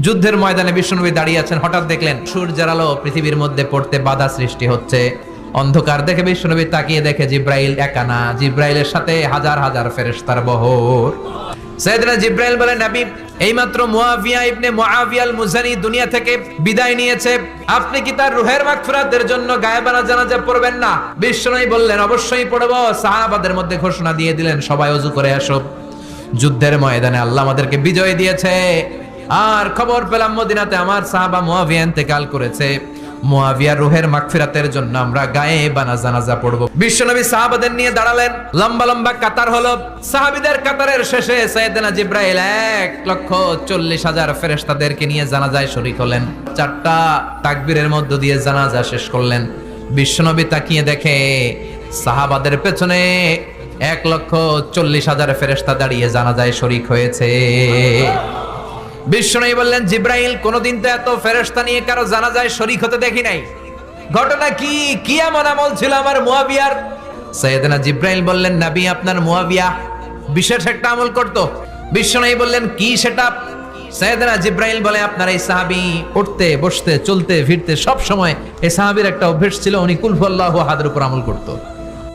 যুদ্ধের ময়দানে বিশ্বনবী দাঁড়িয়ে আছেন, হঠাৎ দেখলেন সূর্যের আলো পৃথিবীর মধ্যে পড়তে বাধা সৃষ্টি হচ্ছে। অন্ধকার দেখে বিশ্বনবী তাকিয়ে দেখে জিব্রাইল একা না, জিব্রাইলের সাথে হাজার হাজার ফেরেশতার বহর। সাইয়েদনা জিব্রাইল বলেন, নবী এইমাত্র মুয়াবিয়া ইবনে মুআবিয়া আল মুজানি দুনিয়া থেকে বিদায় নিয়েছে, আপনি কি তার রূহের মাগফিরাতের জন্য গায়েবানা জানাজা পড়বেন না? বিশ্বনবী বললেন, অবশ্যই পড়ব। সাহাবাদের মধ্যে ঘোষণা দিয়ে দিলেন, সবাই ওযু করে আসো। যুদ্ধের ময়দানে আল্লাহ আমাদেরকে বিজয় দিয়েছে, আর খবর পেলাম মদিনাতে আমার সাহাবা মুয়াবিয়া ইন্তেকাল করেছে। মুয়াবিয়ার রূহের মাগফিরাতের জন্য আমরা গায়েবানা জানাজা পড়ব। বিশ্বনবী সাহাবাদের নিয়ে দাঁড়ালেন, লম্বা লম্বা কাতার হলো। সাহাবীদের কাতারের শেষে সাইয়েদনা জিব্রাইল 1,40,000 ফেরেশতাদেরকে নিয়ে জানাজায় শরীক হলেন। 4টা তাকবীরের মধ্য দিয়ে জানাজা শেষ করলেন। বিশ্বনবী তাকিয়ে দেখে সাহাবাদের পেছনে 1,40,000 ফেরেশতা দাঁড়িয়ে জানাজায় শরীক হয়েছে। বিশ্বনবী বললেন, জিব্রাইল, কোনদিন তো এত ফেরেশতা নিয়ে কারো জানাজায় শরীক হতে দেখি নাই, ঘটনা কি? কি এমন আমল ছিল আমার মুয়াবিয়ার? সাইয়েদনা জিব্রাইল বললেন, নবী, আপনার মুয়াবিয়া বিশেষ একটা আমল করত। বিশ্বনবী বললেন, কি সেটা? সাইয়েদনা জিব্রাইল বলে, আপনার এই সাহাবী উঠতে বসতে চলতে ফিরতে সব সময় এই সাহাবীর একটা অভ্যাস ছিল, উনি কুল হুয়াল্লাহু আহাদের উপর আমল করত।